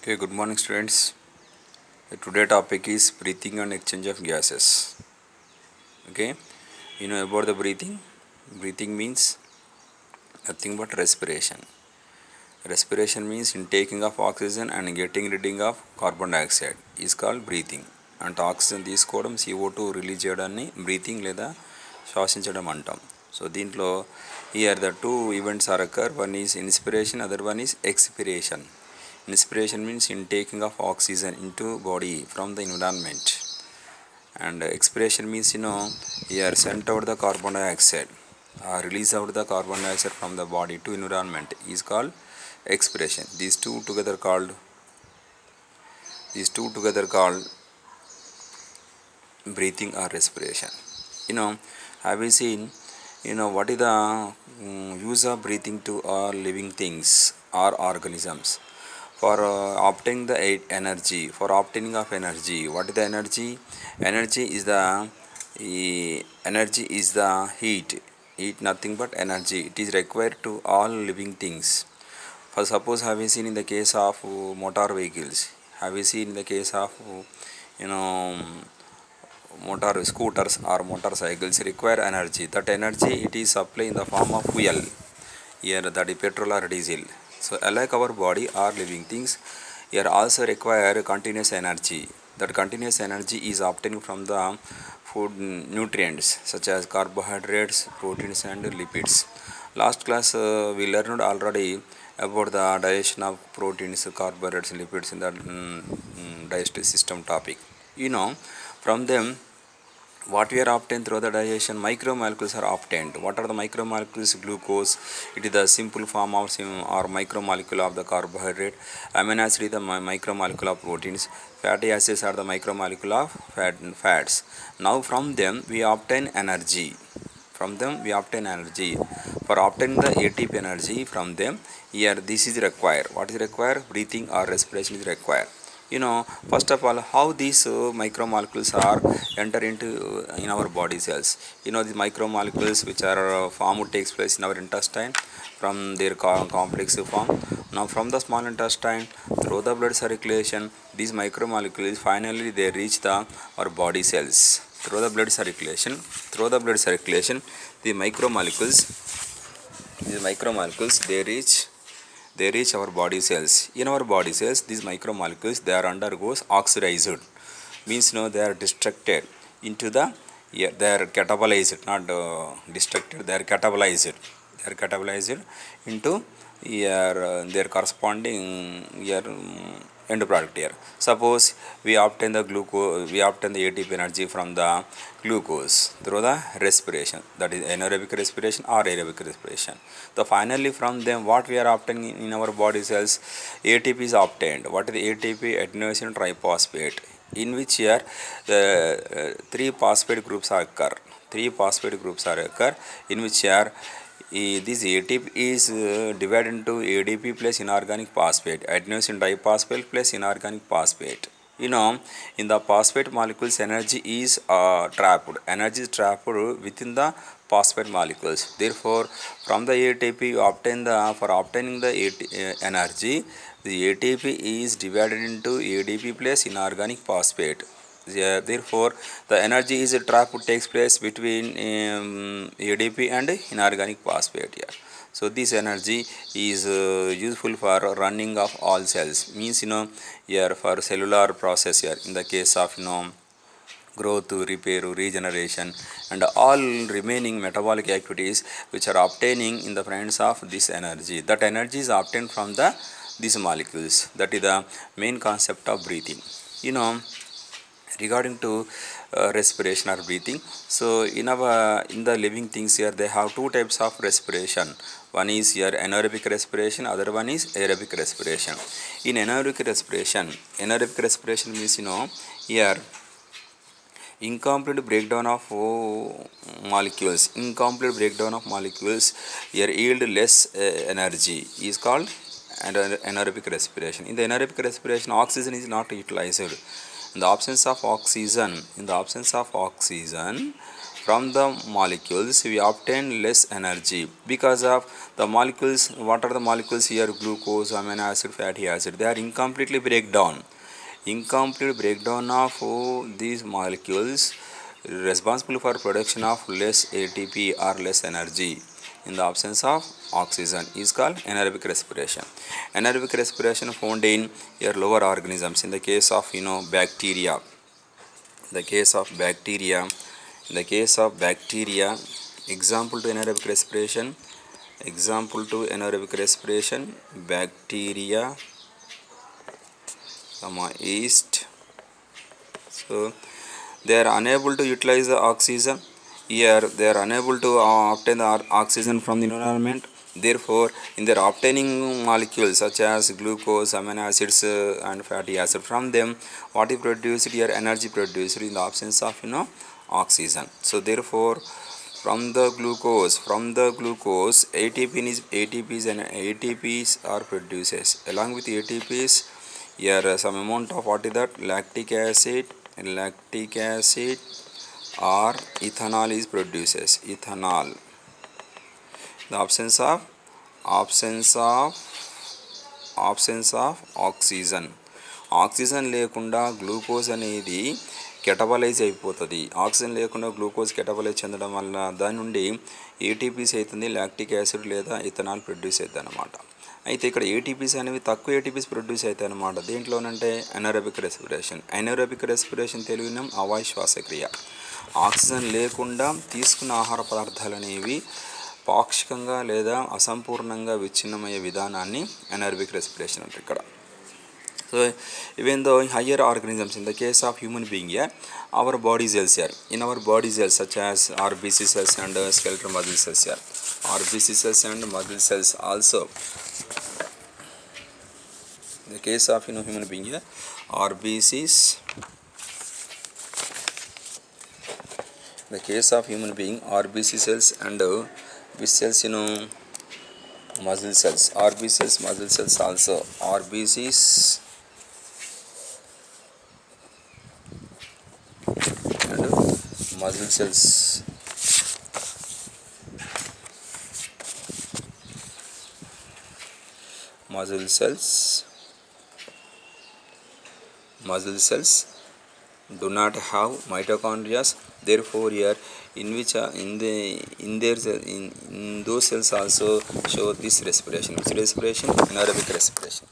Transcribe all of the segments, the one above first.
Okay, good morning, students. Today topic is breathing and exchange of gases. Okay, you know about the breathing. Breathing means nothing but respiration. Respiration means intaking of oxygen and getting rid of carbon dioxide is called breathing. అంటే oxygen తీసుకోవడం CO2 release చేయడాన్ని breathing లేదా శ్వాసించడం అంటాం. So దీంట్లో here the two events are occur, one is inspiration, other one is expiration. Inspiration means intaking of oxygen into body from the environment, and expiration means here sent out the carbon dioxide, release out the carbon dioxide from the body to environment is called expiration. These two together called breathing or respiration. you know have you seen what is the use of breathing to all living things or organisms? For obtaining the energy, for obtaining of energy, what is the energy? Energy is the heat, nothing but energy. It is required to all living things. For suppose, have you seen in the case of motor vehicles, have you seen in the case of you know motor scooters or motorcycles require energy. That energy, it is supplied in the form of fuel, here that is petrol or diesel. So like our body or living things, here also require continuous energy. That continuous energy is obtained from the food nutrients such as carbohydrates, proteins and lipids. Last class we learned already about the digestion of proteins, carbohydrates and lipids in the digestive system topic. From them what we are obtained through the digestion, micromolecules are obtained. What are the micromolecules? Glucose, it is the simple form of or micromolecule of the carbohydrate. Amino acid is the micromolecule of proteins. Fatty acids are the micromolecule of fats. Now from them we obtain energy. For obtaining the ATP energy from them, here this is required. What is required? Breathing or respiration is required. First of all, how these micromolecules are enter into in our body cells. The micromolecules which are formed takes place in our intestine from their complex form. Now from the small intestine, through the blood circulation, these micromolecules finally they reach our body cells. Through the blood circulation, the micromolecules they reach our body cells. In our body cells, these micromolecules they are undergoes oxidized, means they are destructed into the, yeah, they are catabolized, not destructed, they are catabolized into their corresponding end product. Here suppose we obtain the ATP energy from the glucose through the respiration, that is anaerobic respiration or aerobic respiration. So finally from them what we are obtaining in our body cells, ATP is obtained. What is the ATP? Adenosine triphosphate, in which here the three phosphate groups occur. In which here this ATP is divided into ADP plus inorganic phosphate, adenosine diphosphate plus inorganic phosphate. In the phosphate molecules, energy is trapped. Energy is trapped within the phosphate molecules. Therefore, from the ATP, for obtaining the energy, the ATP is divided into ADP plus inorganic phosphate. Therefore, the energy is trap takes place between ADP and inorganic phosphate here. So this energy is useful for running of all cells. Means here for cellular process here. In the case of growth, repair, regeneration, and all remaining metabolic activities which are obtaining in the presence of this energy. That energy is obtained from these molecules. That is the main concept of breathing. Regarding to respiration or breathing, so in the living things here they have two types of respiration. One is here anaerobic respiration, other one is aerobic respiration. In anaerobic respiration means here incomplete breakdown of molecules here yield less energy is called anaerobic respiration. In the anaerobic respiration, oxygen is not utilized. In the absence of oxygen, from the molecules we obtain less energy because of the molecules. What are the molecules here? Glucose, amino acid, fatty acid. They are incomplete breakdown of these molecules responsible for production of less ATP or less energy in the absence of oxygen is called anaerobic respiration. Anaerobic respiration found in your lower organisms. In the case of bacteria, the case of bacteria in the case of bacteria, example to anaerobic respiration, bacteria, yeast. So they are unable to utilize the oxygen. Here they are unable to obtain the oxygen from the environment. Therefore, in their obtaining molecules such as glucose, amino acids, and fatty acid from them, what is produced here? Energy produced in the absence of oxygen. So therefore, from the glucose, ATPs are produced. Along with ATPs, here some amount of what is that? Lactic acid or ethanol is produces. Ethanol. The absence of oxygen. Oxygen లేకుండా glucose అనేది కెటబలైజ్ అయిపోతుంది. Oxygen లేకుండా glucose కెటబలైజ్ చెందడం వల్ల దాని నుండి ATPs అవుతుంది, lactic acid లేదా ఇథనాల్ ప్రొడ్యూస్ అవుతుంది అనమాట. అయితే ఇక్కడ ఏటీపీస్ అనేవి తక్కువ ఏటీపీస్ ప్రొడ్యూస్ అవుతాయి అనమాట. దేంట్లోనంటే అనరోబిక్ రెస్పిరేషన్ తెలుగునం అవాయు శ్వాసక్రియ. ఆక్సిజన్ లేకుండా తీసుకున్న ఆహార పదార్థాలు అనేవి పాక్షికంగా లేదా అసంపూర్ణంగా విచ్ఛిన్నమయ్యే విధానాన్ని అనరోబిక్ రెస్పిరేషన్ అంటారు ఇక్కడ. So even though higher organisms, in the case of human being here, our body cells here, in our body cells such as RBC cells and skeletal muscle cells here, RBC cells and muscle cells also, in the case of human being here, RBCs, in the case of human being, RBC cells and which cells, muscle cells, RBCs, muscle cells also, RBCs and muscle cells. Muscle cells do not have mitochondria. Therefore, here in which in those cells also show this respiration. Which respiration? Anaerobic respiration.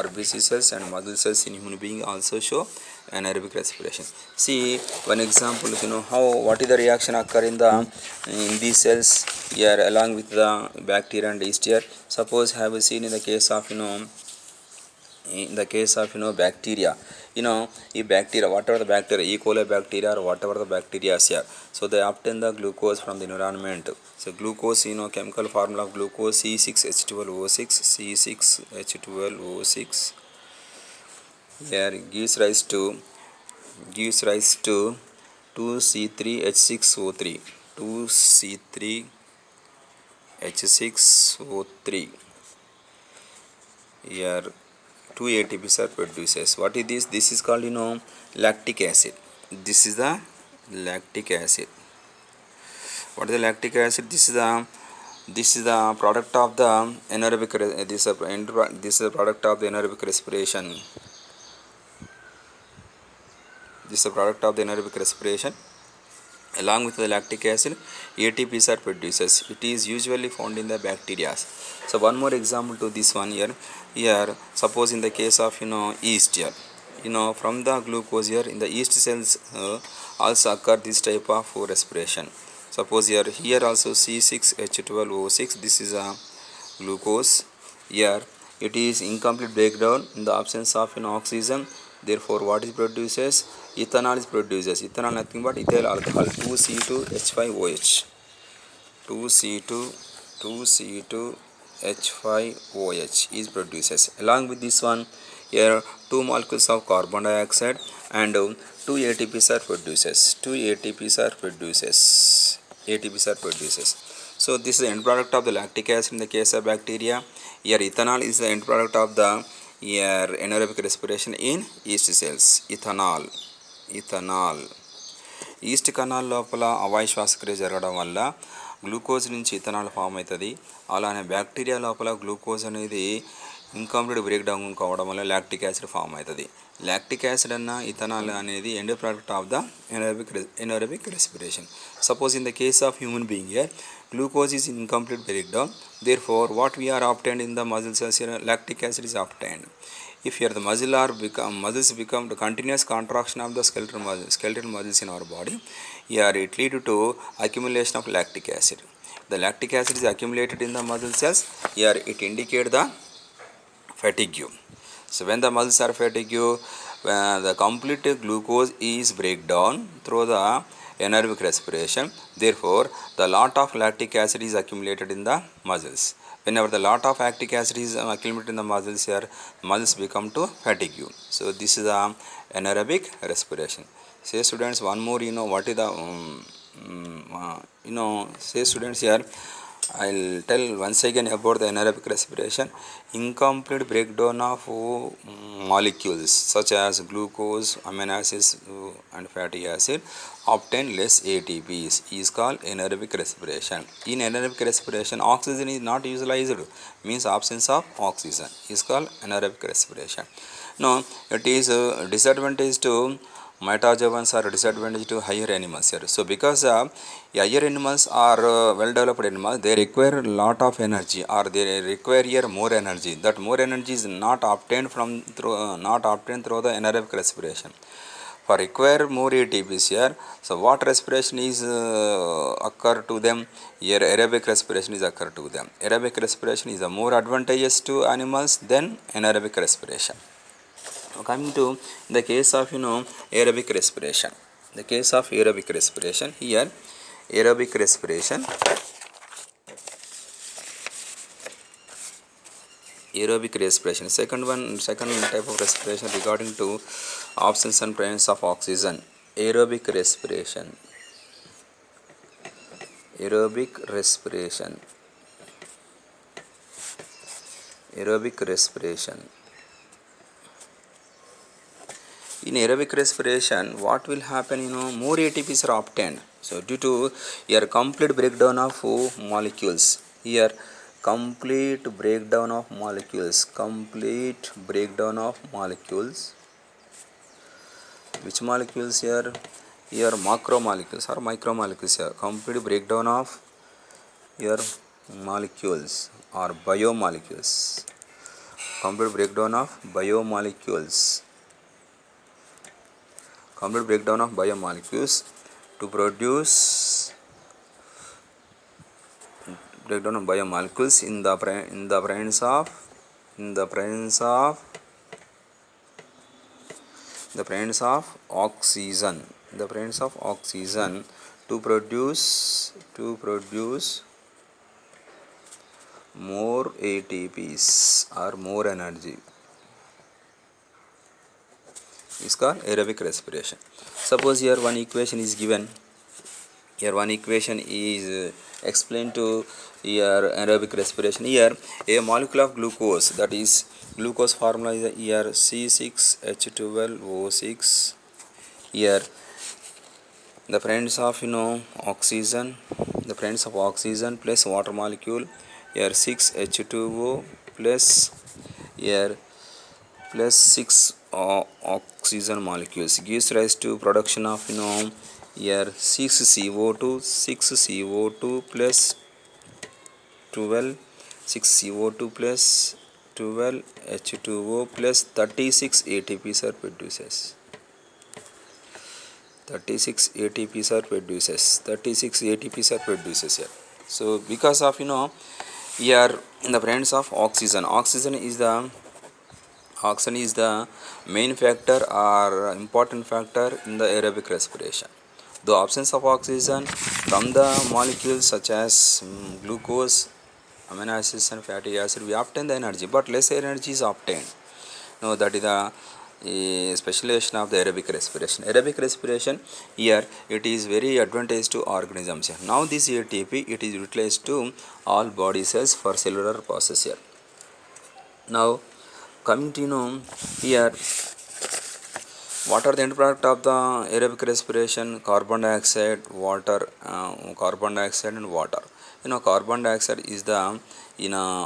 RBC cells and muscle cells in human being also show anaerobic respiration. See one example. What is the reaction occur in these cells here along with the bacteria and yeast here. Suppose have you seen in the case of bacteria, bacteria, whatever the bacteria, E. coli bacteria or whatever the bacteria is here, so they obtain the glucose from the environment. So glucose, chemical formula of glucose C6H12O6 here gives rise to 2C3H6O3 here 2 ATPs are produced. What is this? This is called lactic acid. This is the lactic acid. What is the lactic acid? This is the product of the anaerobic. This is the product of the anaerobic respiration. This is the product of the anaerobic respiration. Along with the lactic acid, ATPs are produced. It is usually found in the bacteria. So one more example to this one here. Here, suppose in the case of yeast here, from the glucose here in the yeast cells also occur this type of respiration. Suppose here also C6H12O6. This is a glucose. Here it is incomplete breakdown in the absence of oxygen. Therefore, what is produces? Ethanol is produced. Ethanol nothing but ethyl alcohol 2C2H5OH. 2C2H5OH is produced. Along with this one, here 2 molecules of carbon dioxide and 2 ATPs are produced. ATPs are produced. So this is the end product of the lactic acid in the case of bacteria. Here ethanol is the end product of the anaerobic respiration in yeast cells. Ethanol. East కణాల లోపల అవాయ శ్వాసక్రియ జరగడం వల్ల glucose నుంచి ethanol form అవుతుంది. అలానే bacteria లోపల glucose అనేది ఇన్కంప్లీట్ బ్రేక్ డౌన్ కావడం వల్ల లాక్టిక్ యాసిడ్ ఫామ్ అవుతుంది. లాక్టిక్ యాసిడ్ అన్న ఇథనాల్ అనేది end product of the anaerobic respiration. Suppose in the case of human being here, glucose is incomplete breakdown. Therefore, what we are obtained in the muscle cells here, lactic acid is obtained. If here the muscles become the continuous contraction of the skeletal muscles in our body, here it lead to accumulation of lactic acid. The lactic acid is accumulated in the muscle cells. Here it indicate the fatigue. So when the muscles are fatigue, the complete glucose is breakdown through the anaerobic respiration. Therefore, the lot of lactic acid is accumulated in the muscles. Whenever the lot of lactic acid is accumulated in the muscles, here muscles become to fatigue. So this is the anaerobic respiration. Say students, one more, what is the say students, here I'll tell once again about the anaerobic respiration. Incomplete breakdown of molecules such as glucose, amino acids and fatty acid obtain less ATPs is called anaerobic respiration. In anaerobic respiration, oxygen is not utilized, means absence of oxygen is called anaerobic respiration. Now it is a disadvantage to metazoans are disadvantage to higher animals here. So because higher animals are well developed animals, they require lot of energy, or they require here more energy. That more energy is not obtained through the anaerobic respiration. For require more ATPs here, so what respiration is occur to them? Here aerobic respiration is occur to them. Aerobic respiration is more advantageous to animals than anaerobic respiration. Coming to the case of aerobic respiration, the case of aerobic respiration, here aerobic respiration second type of respiration regarding to absence and presence of oxygen. Aerobic respiration in aerobic respiration, what will happen? More ATPs are obtained. So due to here complete breakdown of molecules, here complete breakdown of molecules, which molecules here? Here macromolecules or micromolecules here. Complete breakdown of here molecules or biomolecules. Complete breakdown of biomolecules to produce breakdown of biomolecules in the presence of oxygen to produce more ATPs or more energy is called aerobic respiration. Suppose here one equation is given. Here one equation is explained to here aerobic respiration. Here a molecule of glucose, that is glucose formula is here C6H12O6. Here the presence of oxygen plus water molecule, here 6H2O plus here plus 6 oxygen molecules gives rise to production of here 6CO2 plus 12 6CO2 plus 12 H2O plus 36 ATPs are produces. 36 ATPs are produces here. So because of here in the presence of oxygen is the main factor or important factor in the aerobic respiration. The absence of oxygen from the molecules such as glucose, amino acids and fatty acid, we obtain the energy, but less energy is obtained. Now that is the specialization of the aerobic respiration. Aerobic respiration, here it is very advantageous to organisms. Now this ATP, it is utilized to all body cells for cellular process here. Now coming to here What are the end product of the aerobic respiration? Carbon dioxide, water, carbon dioxide and water. Carbon dioxide is the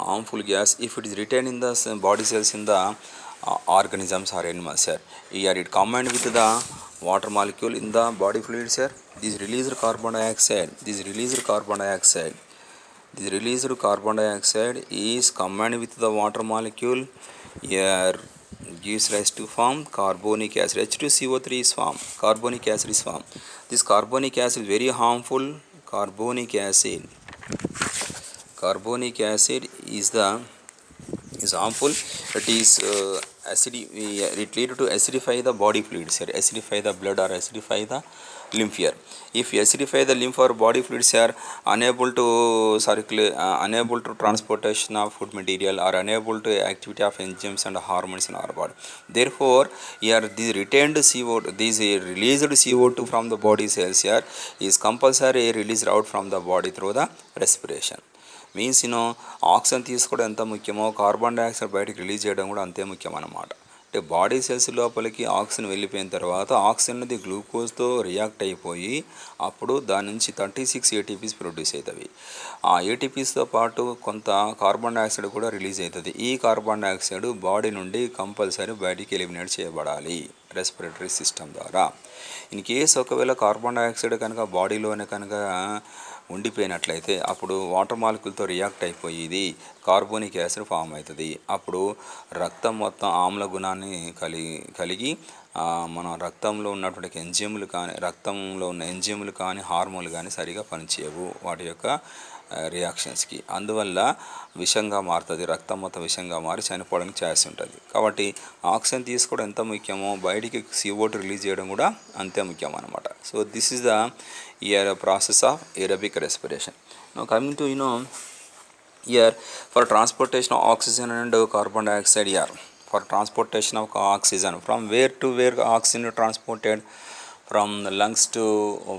harmful gas if it is retained in the body cells in the organisms or animals. Here it combined with the water molecule in the body fluids. This released carbon dioxide. This released carbon dioxide is combined with the water molecule. Here gives rise to form carbonic acid. H2CO3 is formed. Carbonic acid is formed. This carbonic acid is very harmful. Carbonic acid is harmful. It is it lead to acidify the body fluids here, acidify the blood or acidify the lymph here. If acidify the lymph or body fluids are unable to circulate, unable to transportation of food material or unable to activity of enzymes and hormones in our body. Therefore, here the retained CO2, this released CO2 from the body cells here is compulsory released out from the body through the respiration. Means oxygen తీసుకోవడం ఎంత ముఖ్యమో carbon dioxide బయటకు release చేయడం కూడా అంతే ముఖ్యం అన్నమాట. అంటే బాడీ సెల్స్ లోపలికి ఆక్సిజన్ వెళ్ళిపోయిన తర్వాత ఆక్సిజన్ అనేది గ్లూకోజ్తో రియాక్ట్ అయిపోయి అప్పుడు దాని నుంచి 36 ఏటీపీస్ ప్రొడ్యూస్ అవుతుంది. ఆ ఏటీపీస్తో పాటు కొంత కార్బన్ డైఆక్సైడ్ కూడా రిలీజ్ అవుతుంది. ఈ కార్బన్ డైఆక్సైడ్ బాడీ నుండి కంపల్సరీ బయటికి ఎలిమినేట్ చేయబడాలి రెస్పిరేటరీ సిస్టమ్ ద్వారా. ఇన్ కేస్ ఒకవేళ కార్బన్ డైఆక్సైడ్ కనుక బాడీలోనే కనుక ఉండిపోయినట్లయితే అప్పుడు వాటర్ మాలిక్యూల్తో రియాక్ట్ అయిపోయి ఇది కార్బోనిక్ యాసిడ్ ఫామ్ అవుతుంది. అప్పుడు రక్తం మొత్తం ఆమ్ల గుణాన్ని కలిగి మన రక్తంలో ఉన్నటువంటి ఎంజైములు కానీ రక్తంలో ఉన్న ఎంజైములు కానీ హార్మోన్లు కానీ సరిగా పనిచేయవు వాటి యొక్క రియాక్షన్స్కి. అందువల్ల విషంగా మారుతుంది, రక్తం మొత్తం విషంగా మారి చనిపోవడానికి ఛాన్స్ ఉంటుంది. కాబట్టి ఆక్సిజన్ తీసుకోవడం ఎంత ముఖ్యమో బయటికి CO2 రిలీజ్ చేయడం కూడా అంతే ముఖ్యం అన్నమాట. So this is the process of aerobic respiration. Now coming to here for transportation of oxygen and carbon dioxide here. For transportation of oxygen, from where to where oxygen is transported? From the lungs to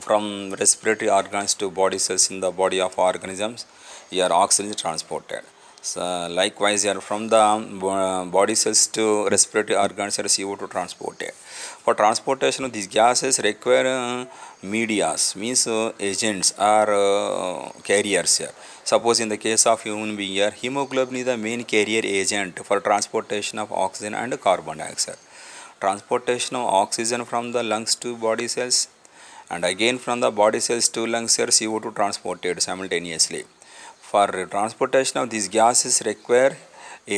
from respiratory organs to body cells in the body of organisms. Here oxygen is transported. So likewise here from the body cells to respiratory organs here CO2 transported. For transportation of these gases require medias, means agents or carriers here. Suppose in the case of human being here, hemoglobin is the main carrier agent for transportation of oxygen and carbon dioxide. Transportation of oxygen from the lungs to body cells and again from the body cells to lungs here CO2 transported simultaneously. For transportation of these gases require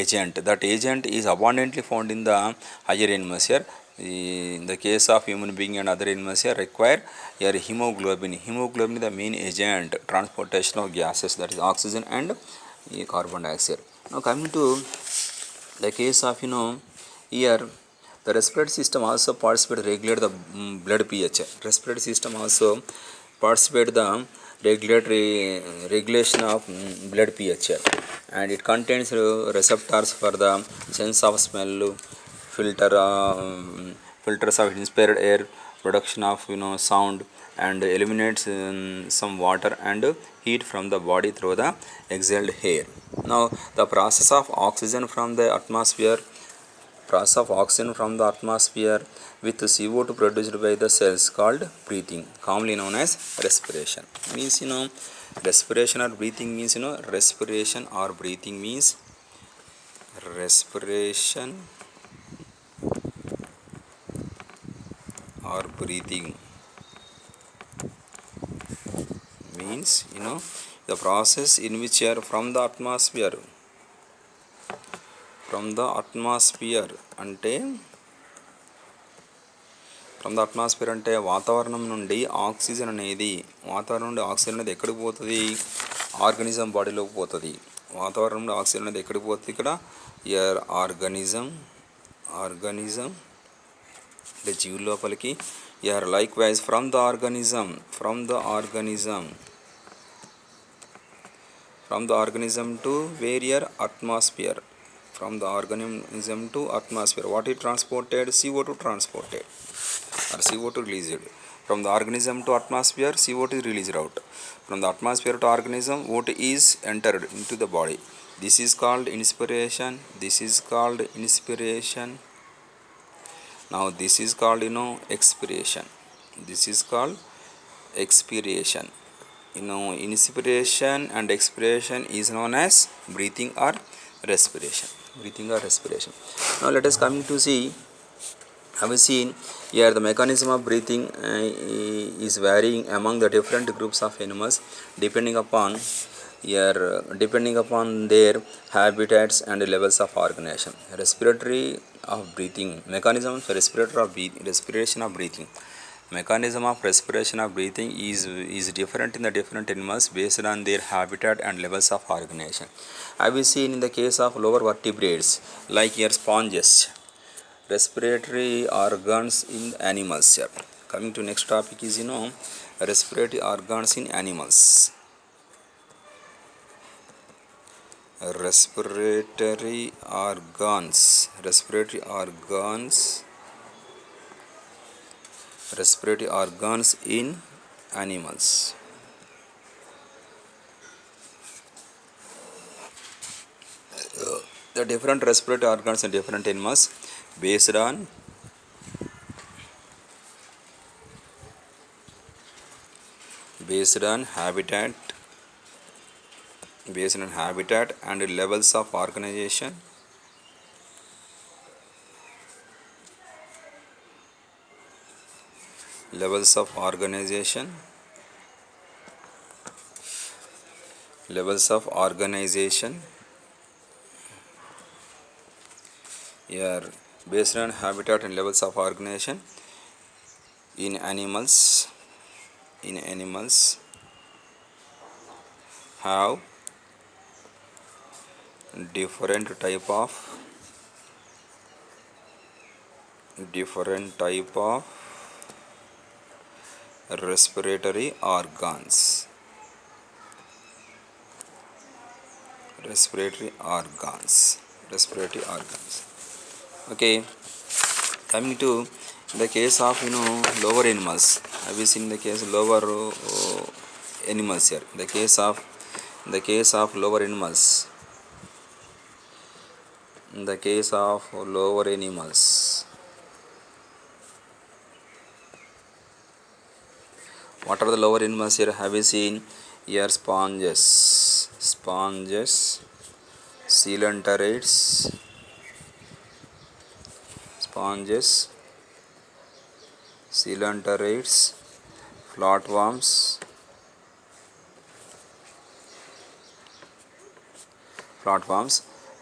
agent. That agent is abundantly found in the higher animals here. In the case of human being and other animals here require here hemoglobin. Hemoglobin is the main agent transportation of gases, that is oxygen and carbon dioxide. Now coming to the case of here the respiratory system also participate regulate the blood pH. Respiratory system also participate the regulation of blood pH, and it contains receptors for the sense of smell, filters of inspired air, production of sound, and eliminates some water and heat from the body through the exhaled air. Now the process of oxygen from the atmosphere with CO2 produced by the cells called breathing, commonly known as respiration. Means respiration or breathing means respiration or breathing means respiration or breathing means the process in which air from the atmosphere అంటే from the atmosphere అంటే వాతావరణం నుండి oxygen అనేది ఎక్కడికి పోతుంది? Organism బాడీలోకి పోతుంది. వాతావరణం నుండి ఆక్సిజన్ అనేది ఎక్కడికి పోతుంది? ఇక్కడ ఎయిర్ ఆర్గానిజం అంటే జీవుల లోపలికి. Air likewise from the organism to వేరియర్ atmosphere. From the organism to atmosphere, what is transported? CO2 transported or CO2 released. From the organism to atmosphere, CO2 is released out. From the atmosphere to organism, what is entered into the body? This is called inspiration. Now this is called expiration. This is called expiration. Inspiration and expiration is known as breathing or respiration. Breathing or respiration. Now let us come to see. Have you seen here the mechanism of breathing is varying among the different groups of animals depending upon their habitats and levels of organization. Respiratory of breathing mechanisms. Respiration of breathing. Mechanism of respiration of breathing is different in the different animals based on their habitat and levels of organization. Have you seen in the case of lower vertebrates like here sponges, respiratory organs in animals here. Coming to next topic is respiratory organs in animals. Respiratory organs in animals. The different respiratory organs in different animals based on habitat and levels of organization. Levels of organization here based on habitat and levels of organization in animals have different type of respiratory organs. Okay, coming to the case of lower animals. Have you seen the case of lower animals here? The case of lower animals. In the case of lower animals, what are the lower animals here? Have you seen here? Sponges, coelenterids, flatworms,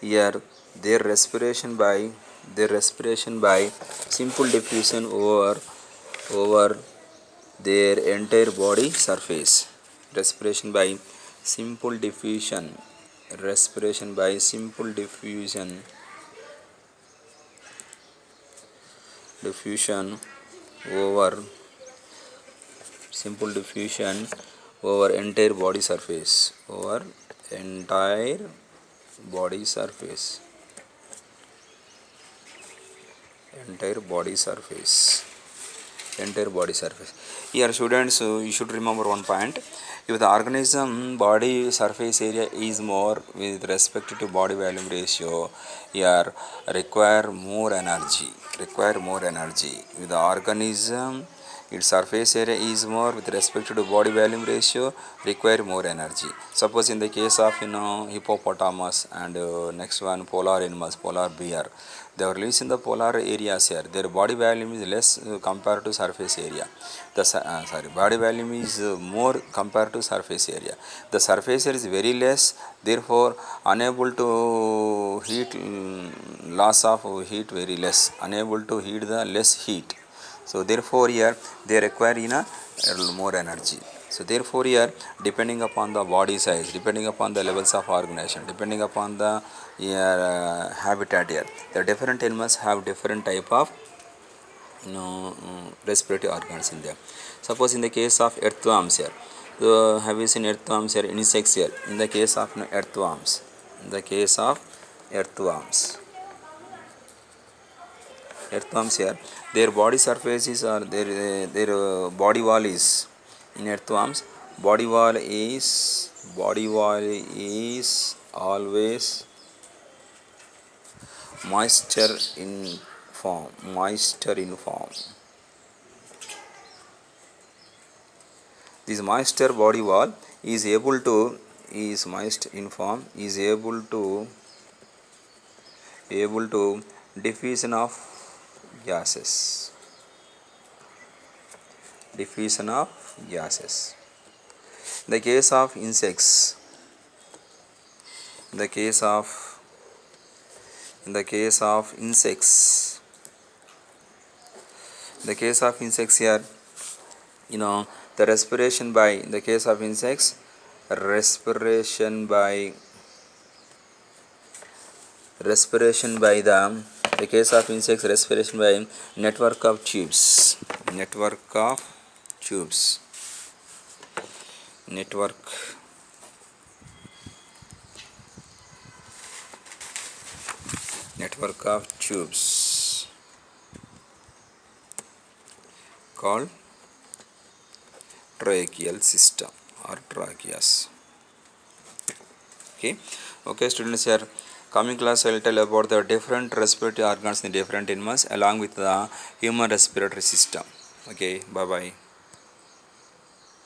here their respiration by simple diffusion over their entire body surface. Respiration by simple diffusion over entire body surface. Here students, you should remember one point. If the organism body surface area is more with respect to body volume ratio, here require more energy. If the organism its surface area is more with respect to body volume ratio, require more energy. Suppose in the case of hippopotamus and next one polar animals, polar bear, they are living in the polar areas here. Their body volume is less compared to surface area. Body volume is more compared to surface area. The surface area is very less, therefore unable to heat, loss of heat very less, unable to heat the less heat. So therefore here they require more energy. So therefore here depending upon the body size, depending upon the levels of organization, depending upon the habitat here, the different animals have different type of respiratory organs in them. Suppose in the case of earthworms here, so have you seen earthworms here, insects here? In the case of earthworms, here, their body surfaces are their body wall is in earthworms. Body wall is always moisture form, moisture in form. This moisture body wall is able to is moist in form is able to diffusion of gases. Diffusion of gases. In the case of insects, in the case of insects, in the case of insects here, the respiration by, in the case of insects, respiration by the case of insects, respiration by network of tubes, network of tubes, network of tubes called tracheal system or tracheas. Okay students, here coming class I will tell about the different respiratory organs in different animals along with the human respiratory system. Okay, bye bye.